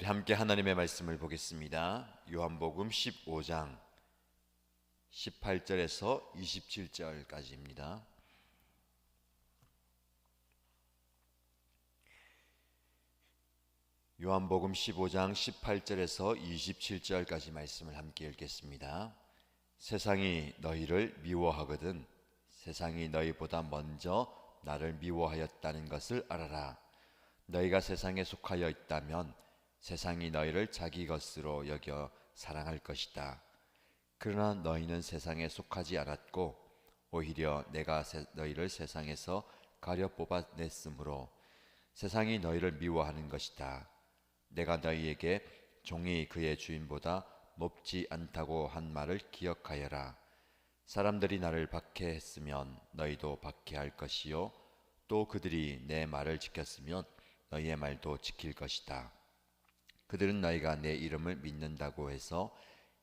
우리 함께 하나님의 말씀을 보겠습니다. 요한복음 15장 18절에서 27절까지입니다. 요한복음 15장 18절에서 27절까지 말씀을 함께 읽겠습니다. 세상이 너희를 미워하거든 세상이 너희보다 먼저 나를 미워하였다는 것을 알아라. 너희가 세상에 속하여 있다면 세상이 너희를 자기 것으로 여겨 사랑할 것이다. 그러나 너희는 세상에 속하지 않았고 오히려 내가 너희를 세상에서 가려 뽑아냈으므로 세상이 너희를 미워하는 것이다. 내가 너희에게 종이 그의 주인보다 높지 않다고 한 말을 기억하여라. 사람들이 나를 박해했으면 너희도 박해할 것이요 또 그들이 내 말을 지켰으면 너희의 말도 지킬 것이다. 그들은 너희가 내 이름을 믿는다고 해서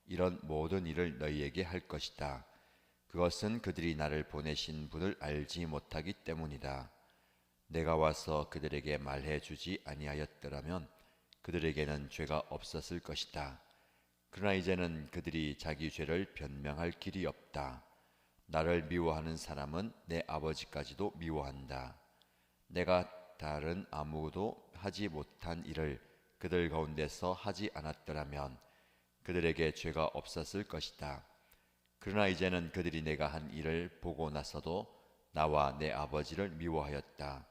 이런 모든 일을 너희에게 할 것이다. 그것은 그들이 나를 보내신 분을 알지 못하기 때문이다. 내가 와서 그들에게 말해주지 아니하였더라면 그들에게는 죄가 없었을 것이다. 그러나 이제는 그들이 자기 죄를 변명할 길이 없다. 나를 미워하는 사람은 내 아버지까지도 미워한다. 내가 다른 아무도 하지 못한 일을 그들 가운데서 하지 않았더라면 그들에게 죄가 없었을 것이다. 그러나 이제는 그들이 내가 한 일을 보고 나서도 나와 내 아버지를 미워하였다.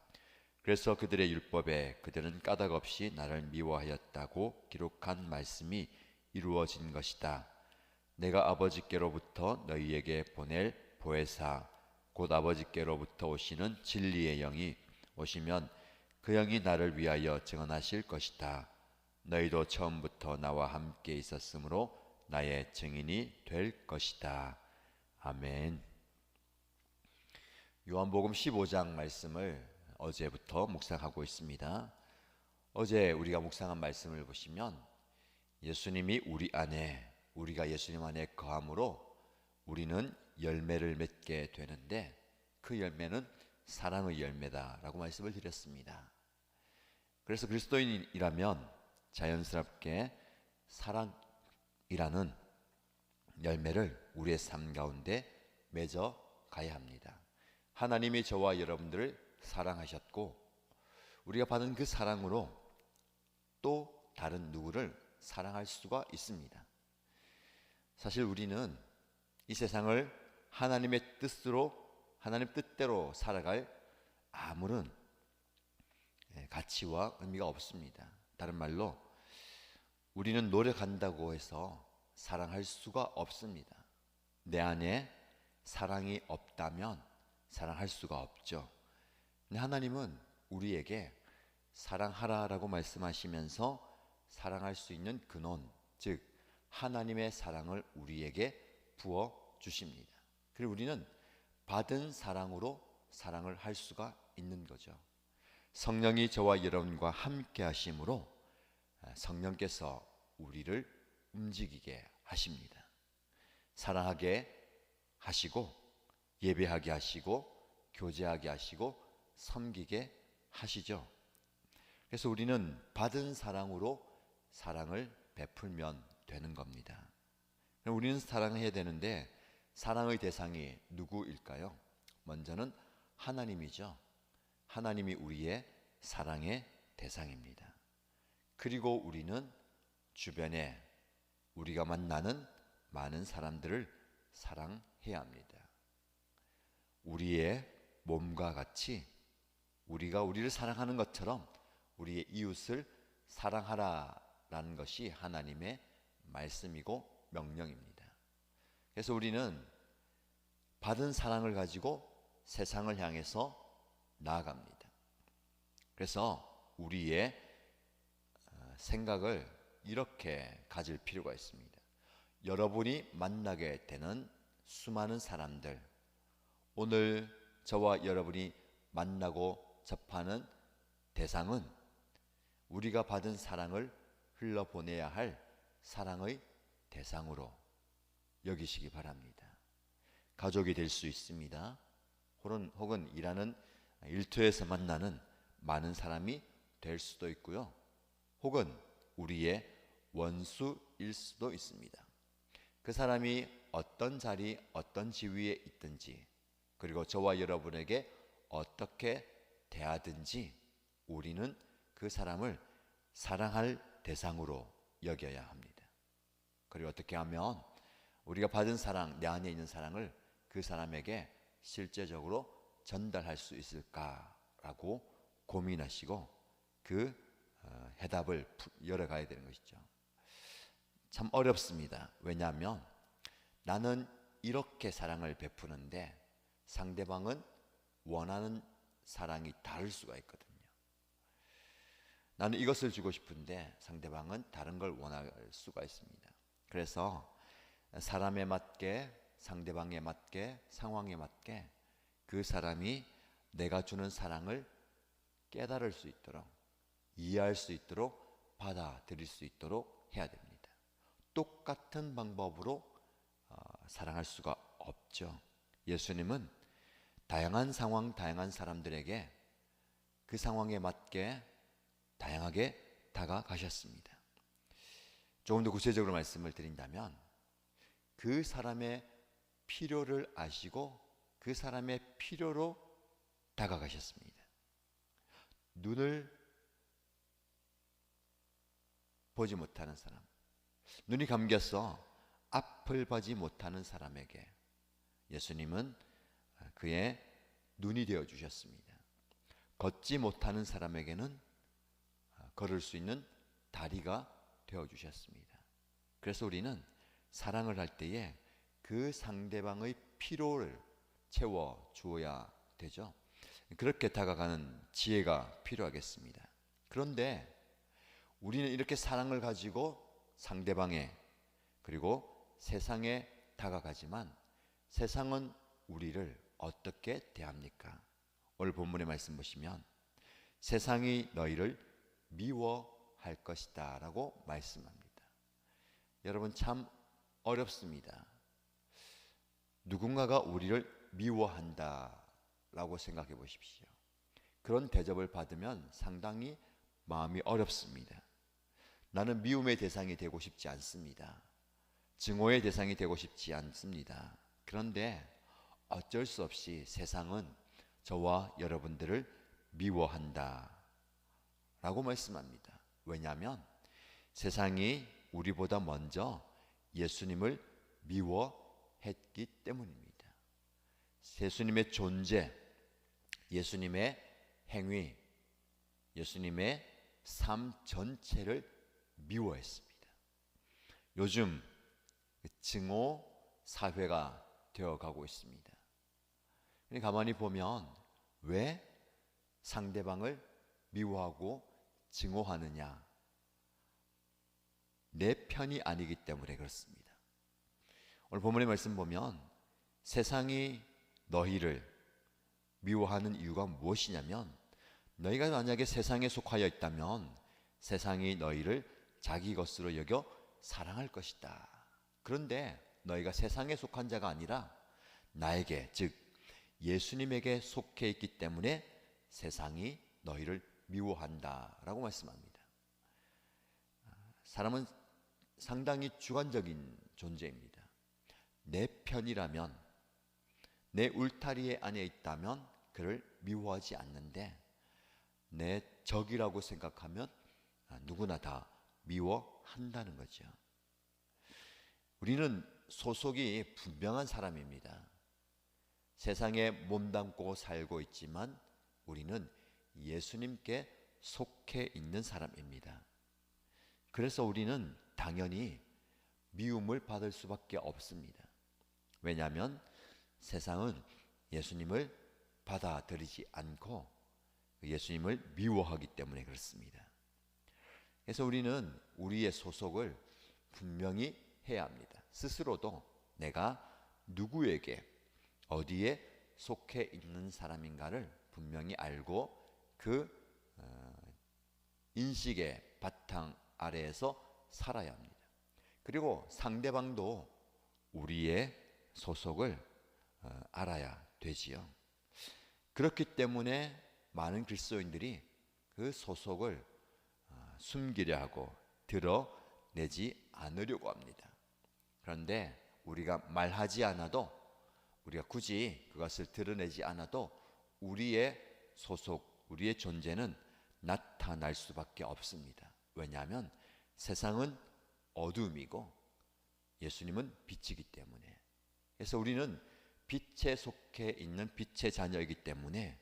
그래서 그들의 율법에 그들은 까닭없이 나를 미워하였다고 기록한 말씀이 이루어진 것이다. 내가 아버지께로부터 너희에게 보낼 보혜사 곧 아버지께로부터 오시는 진리의 영이 오시면 그 영이 나를 위하여 증언하실 것이다. 너희도 처음부터 나와 함께 있었으므로 나의 증인이 될 것이다. 아멘. 요한복음 15장 말씀을 어제부터 묵상하고 있습니다. 어제 우리가 묵상한 말씀을 보시면 예수님이 우리가 예수님 안에 거함으로 우리는 열매를 맺게 되는데 그 열매는 사랑의 열매다라고 말씀을 드렸습니다. 그래서 그리스도인이라면 자연스럽게 사랑이라는 열매를 우리의 삶 가운데 맺어 가야 합니다. 하나님이 저와 여러분들을 사랑하셨고 우리가 받은 그 사랑으로 또 다른 누구를 사랑할 수가 있습니다. 사실 우리는 이 세상을 하나님의 하나님 뜻대로 살아갈 아무런 가치와 의미가 없습니다. 다른 말로 우리는 노력한다고 해서 사랑할 수가 없습니다. 내 안에 사랑이 없다면 사랑할 수가 없죠. 근데 하나님은 우리에게 사랑하라라고 말씀하시면서 사랑할 수 있는 근원, 즉 하나님의 사랑을 우리에게 부어 주십니다. 그리고 우리는 받은 사랑으로 사랑을 할 수가 있는 거죠. 성령이 저와 여러분과 함께 하심으로 성령께서 우리를 움직이게 하십니다. 사랑하게 하시고 예배하게 하시고 교제하게 하시고 섬기게 하시죠. 그래서 우리는 받은 사랑으로 사랑을 베풀면 되는 겁니다. 우리는 사랑해야 되는데 사랑의 대상이 누구일까요? 먼저는 하나님이죠. 하나님이 우리의 사랑의 대상입니다. 그리고 우리는 주변에 우리가 만나는 많은 사람들을 사랑해야 합니다. 우리의 몸과 같이 우리가 우리를 사랑하는 것처럼 우리의 이웃을 사랑하라라는 것이 하나님의 말씀이고 명령입니다. 그래서 우리는 받은 사랑을 가지고 세상을 향해서 나아갑니다. 그래서 우리의 생각을 이렇게 가질 필요가 있습니다. 여러분이 만나게 되는 수많은 사람들, 오늘 저와 여러분이 만나고 접하는 대상은 우리가 받은 사랑을 흘러보내야 할 사랑의 대상으로 여기시기 바랍니다. 가족이 될 수 있습니다. 혹은 일하는 일터에서 만나는 많은 사람이 될 수도 있고요. 혹은 우리의 원수일 수도 있습니다. 그 사람이 어떤 자리, 어떤 지위에 있든지, 그리고 저와 여러분에게 어떻게 대하든지 우리는 그 사람을 사랑할 대상으로 여겨야 합니다. 그리고 어떻게 하면 우리가 받은 사랑, 내 안에 있는 사랑을 그 사람에게 실제적으로 전달할 수 있을까라고 고민하시고 그 해답을 열어가야 되는 것이죠. 참 어렵습니다. 왜냐하면 나는 이렇게 사랑을 베푸는데 상대방은 원하는 사랑이 다를 수가 있거든요. 나는 이것을 주고 싶은데 상대방은 다른 걸 원할 수가 있습니다. 그래서 사람에 맞게, 상대방에 맞게, 상황에 맞게 그 사람이 내가 주는 사랑을 깨달을 수 있도록, 이해할 수 있도록, 받아들일 수 있도록 해야 됩니다. 똑같은 방법으로 사랑할 수가 없죠. 예수님은 다양한 상황, 다양한 사람들에게 그 상황에 맞게 다양하게 다가가셨습니다. 조금 더 구체적으로 말씀을 드린다면 그 사람의 필요를 아시고 그 사람의 필요로 다가가셨습니다. 눈을 보지 못하는 사람, 눈이 감겨서 앞을 보지 못하는 사람에게 예수님은 그의 눈이 되어 주셨습니다. 걷지 못하는 사람에게는 걸을 수 있는 다리가 되어 주셨습니다. 그래서 우리는 사랑을 할 때에 그 상대방의 필요를 채워 주어야 되죠. 그렇게 다가가는 지혜가 필요하겠습니다. 그런데 우리는 이렇게 사랑을 가지고 상대방에 그리고 세상에 다가가지만 세상은 우리를 어떻게 대합니까? 오늘 본문의 말씀 보시면 세상이 너희를 미워할 것이다 라고 말씀합니다. 여러분 참 어렵습니다. 누군가가 우리를 미워한다 라고 생각해 보십시오. 그런 대접을 받으면 상당히 마음이 어렵습니다. 나는 미움의 대상이 되고 싶지 않습니다. 증오의 대상이 되고 싶지 않습니다. 그런데 어쩔 수 없이 세상은 저와 여러분들을 미워한다 라고 말씀합니다. 왜냐하면 세상이 우리보다 먼저 예수님을 미워했기 때문입니다. 예수님의 존재, 예수님의 행위, 예수님의 삶 전체를 미워했습니다. 요즘 증오 사회가 되어가고 있습니다. 가만히 보면 왜 상대방을 미워하고 증오하느냐? 내 편이 아니기 때문에 그렇습니다. 오늘 본문의 말씀 보면 세상이 너희를 미워하는 이유가 무엇이냐면 너희가 만약에 세상에 속하여 있다면 세상이 너희를 자기 것으로 여겨 사랑할 것이다. 그런데 너희가 세상에 속한 자가 아니라 나에게, 즉 예수님에게 속해 있기 때문에 세상이 너희를 미워한다 라고 말씀합니다. 사람은 상당히 주관적인 존재입니다. 내 편이라면, 내 울타리 안에 있다면 그를 미워하지 않는데 내 적이라고 생각하면 누구나 다 미워한다는 거죠. 우리는 소속이 분명한 사람입니다. 세상에 몸담고 살고 있지만 우리는 예수님께 속해 있는 사람입니다. 그래서 우리는 당연히 미움을 받을 수밖에 없습니다. 왜냐하면 세상은 예수님을 받아들이지 않고 예수님을 미워하기 때문에 그렇습니다. 그래서 우리는 우리의 소속을 분명히 해야 합니다. 스스로도 내가 누구에게 어디에 속해 있는 사람인가를 분명히 알고 그 인식의 바탕 아래에서 살아야 합니다. 그리고 상대방도 우리의 소속을 알아야 되지요. 그렇기 때문에 많은 그리스도인들이 그 소속을 숨기려 하고 드러내지 않으려고 합니다. 그런데 우리가 말하지 않아도, 우리가 굳이 그것을 드러내지 않아도 우리의 소속, 우리의 존재는 나타날 수밖에 없습니다. 왜냐하면 세상은 어둠이고 예수님은 빛이기 때문에. 그래서 우리는 빛에 속해 있는 빛의 자녀이기 때문에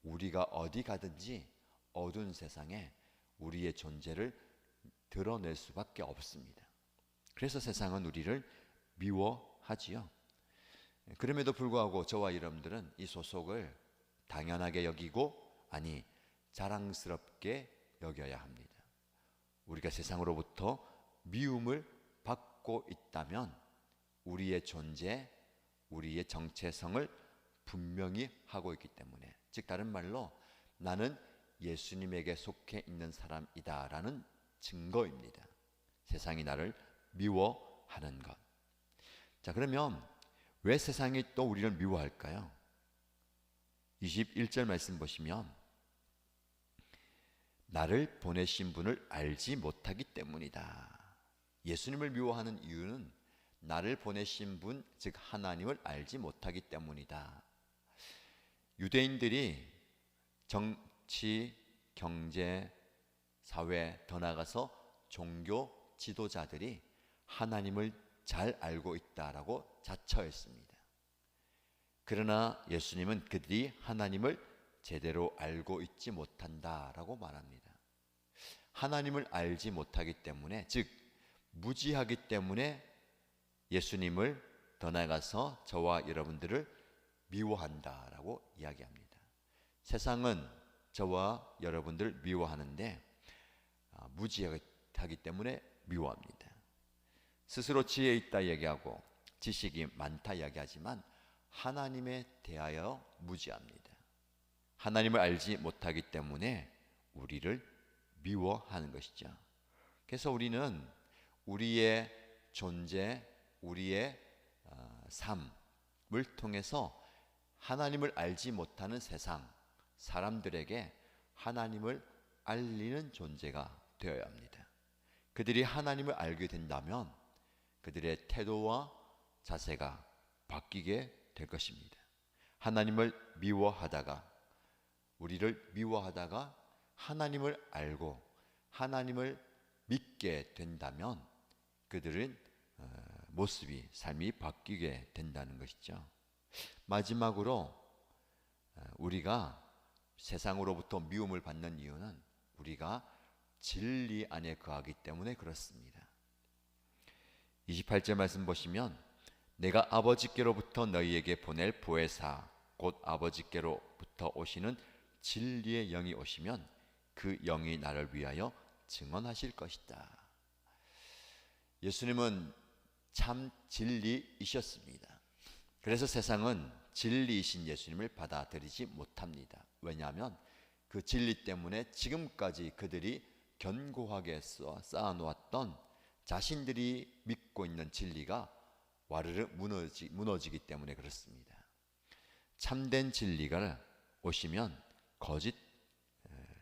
우리가 어디 가든지 어두운 세상에 우리의 존재를 드러낼 수밖에 없습니다. 그래서 세상은 우리를 미워하지요. 그럼에도 불구하고 저와 여러분들은 이 소속을 당연하게 여기고, 아니 자랑스럽게 여겨야 합니다. 우리가 세상으로부터 미움을 받고 있다면 우리의 존재, 우리의 정체성을 분명히 하고 있기 때문에, 즉 다른 말로 나는 예수님에게 속해 있는 사람이다라는 증거입니다. 세상이 나를 미워하는 것. 자, 그러면 왜 세상이 또 우리를 미워할까요? 21절 말씀 보시면 나를 보내신 분을 알지 못하기 때문이다. 예수님을 미워하는 이유는 나를 보내신 분, 즉 하나님을 알지 못하기 때문이다. 유대인들이 정치, 경제, 사회, 더 나아가서 종교 지도자들이 하나님을 잘 알고 있다라고 자처했습니다. 그러나 예수님은 그들이 하나님을 제대로 알고 있지 못한다라고 말합니다. 하나님을 알지 못하기 때문에, 즉 무지하기 때문에 예수님을 더 나아가서 저와 여러분들을 미워한다라고 이야기합니다. 세상은 저와 여러분들을 미워하는데 무지하기 때문에 미워합니다. 스스로 지혜 있다 얘기하고 지식이 많다 이야기하지만 하나님에 대하여 무지합니다. 하나님을 알지 못하기 때문에 우리를 미워하는 것이죠. 그래서 우리는 우리의 존재, 우리의 삶을 통해서 하나님을 알지 못하는 세상, 사람들에게 하나님을 알리는 존재가 되어야 합니다. 그들이 하나님을 알게 된다면 그들의 태도와 자세가 바뀌게 될 것입니다. 하나님을 미워하다가, 우리를 미워하다가 하나님을 알고 하나님을 믿게 된다면 그들은 모습이, 삶이 바뀌게 된다는 것이죠. 마지막으로 우리가 세상으로부터 미움을 받는 이유는 우리가 진리 안에 거하기 때문에 그렇습니다. 28절 말씀 보시면 내가 아버지께로부터 너희에게 보낼 보혜사 곧 아버지께로부터 오시는 진리의 영이 오시면 그 영이 나를 위하여 증언하실 것이다. 예수님은 참 진리이셨습니다. 그래서 세상은 진리이신 예수님을 받아들이지 못합니다. 왜냐하면 그 진리 때문에 지금까지 그들이 견고하게 쌓아놓았던 자신들이 믿고 있는 진리가 와르르 무너지기 때문에 그렇습니다. 참된 진리가 오시면 거짓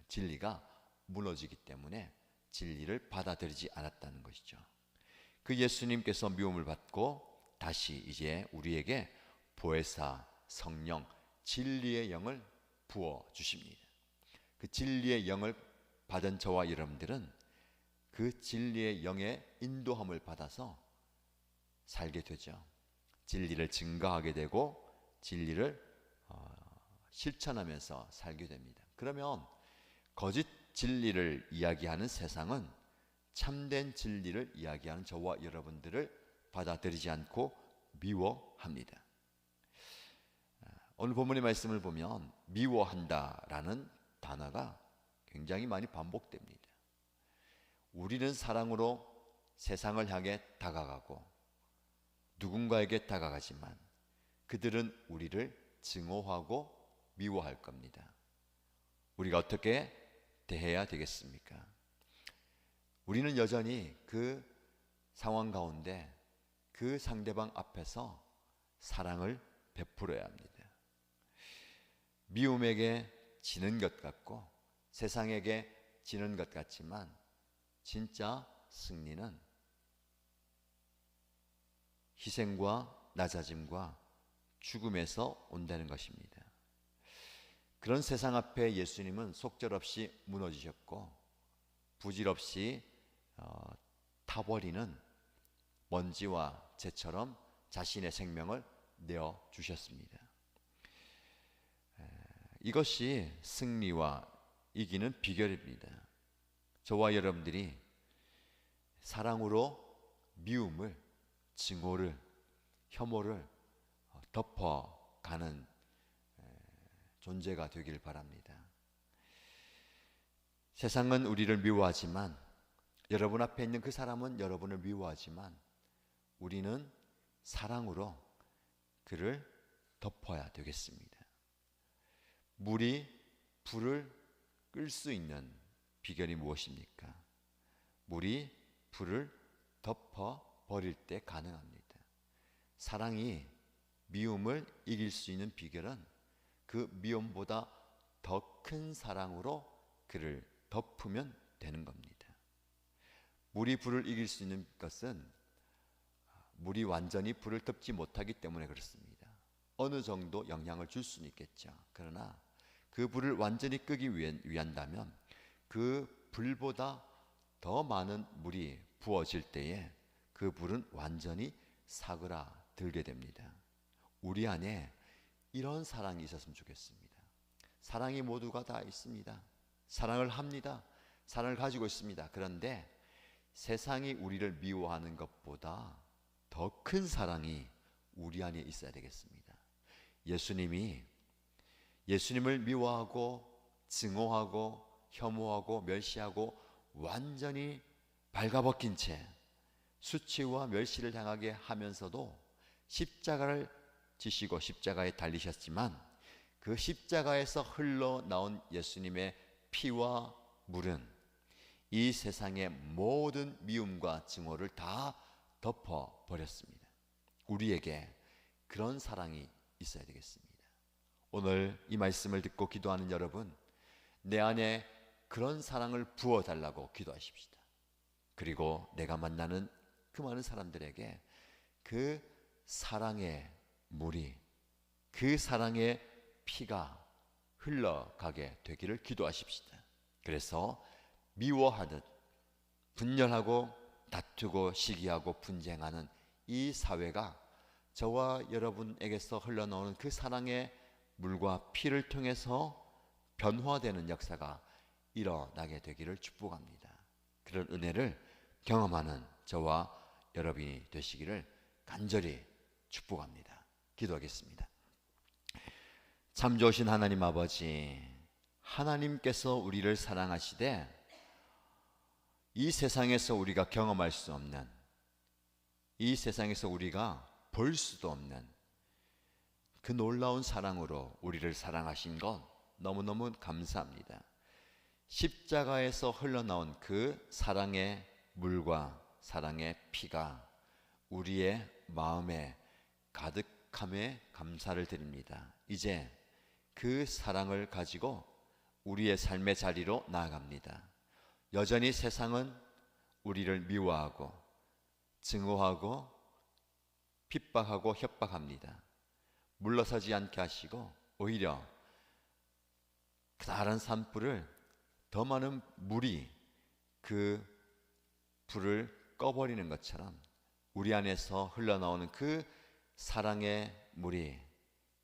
진리가 무너지기 때문에 진리를 받아들이지 않았다는 것이죠. 그 예수님께서 미움을 받고 다시 이제 우리에게 보혜사, 성령, 진리의 영을 부어 주십니다. 그 진리의 영을 받은 저와 여러분들은 그 진리의 영의 인도함을 받아서 살게 되죠. 진리를 증거하게 되고 진리를 실천하면서 살게 됩니다. 그러면 거짓 진리를 이야기하는 세상은 참된 진리를 이야기하는 저와 여러분들을 받아들이지 않고 미워합니다. 오늘 본문의 말씀을 보면 미워한다라는 단어가 굉장히 많이 반복됩니다. 우리는 사랑으로 세상을 향해 다가가고 누군가에게 다가가지만 그들은 우리를 증오하고 미워할 겁니다. 우리가 어떻게 대해야 되겠습니까? 우리는 여전히 그 상황 가운데 그 상대방 앞에서 사랑을 베풀어야 합니다. 미움에게 지는 것 같고 세상에게 지는 것 같지만 진짜 승리는 희생과 낮아짐과 죽음에서 온다는 것입니다. 그런 세상 앞에 예수님은 속절없이 무너지셨고 부질없이 타버리는 먼지와 재처럼 자신의 생명을 내어주셨습니다. 이것이 승리와 이기는 비결입니다. 저와 여러분들이 사랑으로 미움을, 증오를, 혐오를 덮어가는 존재가 되길 바랍니다. 세상은 우리를 미워하지만, 여러분 앞에 있는 그 사람은 여러분을 미워하지만 우리는 사랑으로 그를 덮어야 되겠습니다. 물이 불을 끌 수 있는 비결이 무엇입니까? 물이 불을 덮어 버릴 때 가능합니다. 사랑이 미움을 이길 수 있는 비결은 그 미움보다 더 큰 사랑으로 그를 덮으면 되는 겁니다. 물이 불을 이길 수 있는 것은 물이 완전히 불을 덮지 못하기 때문에 그렇습니다. 어느 정도 영향을 줄 수는 있겠죠. 그러나 그 불을 완전히 끄기 위한다면 그 불보다 더 많은 물이 부어질 때에 그 불은 완전히 사그라들게 됩니다. 우리 안에 이런 사랑이 있었으면 좋겠습니다. 사랑이 모두가 다 있습니다. 사랑을 합니다. 사랑을 가지고 있습니다. 그런데 세상이 우리를 미워하는 것보다 더 큰 사랑이 우리 안에 있어야 되겠습니다. 예수님을 미워하고 증오하고 혐오하고 멸시하고 완전히 발가벗긴 채 수치와 멸시를 당하게 하면서도 십자가를 지시고 십자가에 달리셨지만 그 십자가에서 흘러나온 예수님의 피와 물은 이 세상의 모든 미움과 증오를 다 덮어버렸습니다. 우리에게 그런 사랑이 있어야 되겠습니다. 오늘 이 말씀을 듣고 기도하는 여러분, 내 안에 그런 사랑을 부어달라고 기도하십시다. 그리고 내가 만나는 그 많은 사람들에게 그 사랑의 물이, 그 사랑의 피가 흘러가게 되기를 기도하십시다. 그래서 미워하듯 분열하고 다투고 시기하고 분쟁하는 이 사회가 저와 여러분에게서 흘러나오는 그 사랑의 물과 피를 통해서 변화되는 역사가 일어나게 되기를 축복합니다. 그런 은혜를 경험하는 저와 여러분이 되시기를 간절히 축복합니다. 기도하겠습니다. 참 좋으신 하나님 아버지, 하나님께서 우리를 사랑하시되 이 세상에서 우리가 경험할 수 없는, 이 세상에서 우리가 볼 수도 없는 그 놀라운 사랑으로 우리를 사랑하신 것 너무너무 감사합니다. 십자가에서 흘러나온 그 사랑의 물과 사랑의 피가 우리의 마음에 가득함에 감사를 드립니다. 이제 그 사랑을 가지고 우리의 삶의 자리로 나아갑니다. 여전히 세상은 우리를 미워하고 증오하고 핍박하고 협박합니다. 물러서지 않게 하시고 오히려 다른 산불을 더 많은 물이 그 불을 꺼버리는 것처럼 우리 안에서 흘러나오는 그 사랑의 물이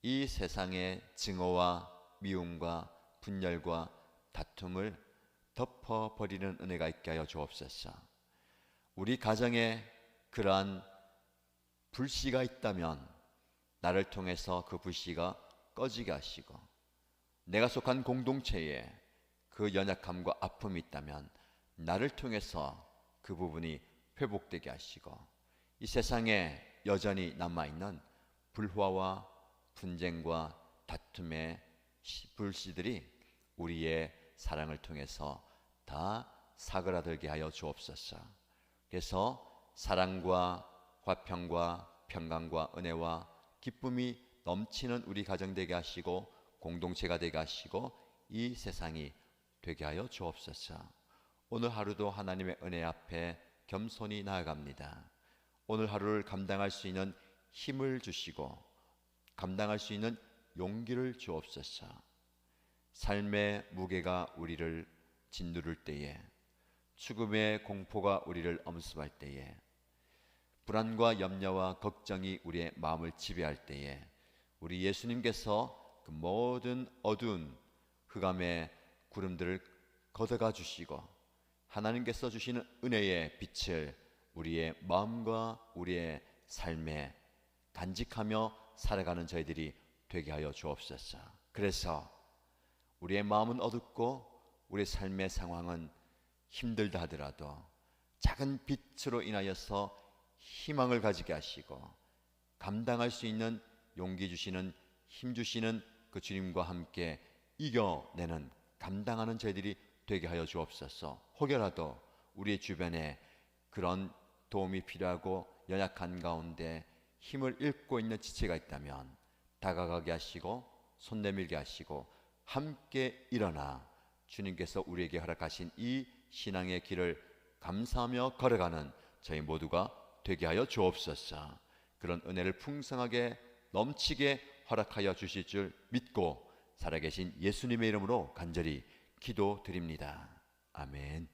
이 세상의 증오와 미움과 분열과 다툼을 덮어버리는 은혜가 있게 하여 주옵소서. 우리 가정에 그러한 불씨가 있다면 나를 통해서 그 불씨가 꺼지게 하시고, 내가 속한 공동체에 그 연약함과 아픔이 있다면 나를 통해서 그 부분이 회복되게 하시고, 이 세상에 여전히 남아있는 불화와 분쟁과 다툼의 불씨들이 우리의 사랑을 통해서 다 사그라들게 하여 주옵소서. 그래서 사랑과 화평과 평강과 은혜와 기쁨이 넘치는 우리 가정 되게 하시고 공동체가 되게 하시고 이 세상이 되게 하여 주옵소서. 오늘 하루도 하나님의 은혜 앞에 겸손히 나아갑니다. 오늘 하루를 감당할 수 있는 힘을 주시고 감당할 수 있는 용기를 주옵소서. 삶의 무게가 우리를 짓누를 때에, 죽음의 공포가 우리를 엄습할 때에, 불안과 염려와 걱정이 우리의 마음을 지배할 때에 우리 예수님께서 그 모든 어두운 흑암의 구름들을 걷어가 주시고 하나님께서 주시는 은혜의 빛을 우리의 마음과 우리의 삶에 간직하며 살아가는 저희들이 되게 하여 주옵소서. 그래서 우리의 마음은 어둡고 우리의 삶의 상황은 힘들다 하더라도 작은 빛으로 인하여서 희망을 가지게 하시고 감당할 수 있는 용기 주시는, 힘 주시는 그 주님과 함께 이겨내는, 감당하는 저희들이 되게 하여 주옵소서. 혹여라도 우리의 주변에 그런 도움이 필요하고 연약한 가운데 힘을 잃고 있는 지체가 있다면 다가가게 하시고 손 내밀게 하시고 함께 일어나 주님께서 우리에게 허락하신 이 신앙의 길을 감사하며 걸어가는 저희 모두가 되게 하여 주옵소서. 그런 은혜를 풍성하게 넘치게 허락하여 주실 줄 믿고 살아계신 예수님의 이름으로 간절히 기도드립니다. 아멘.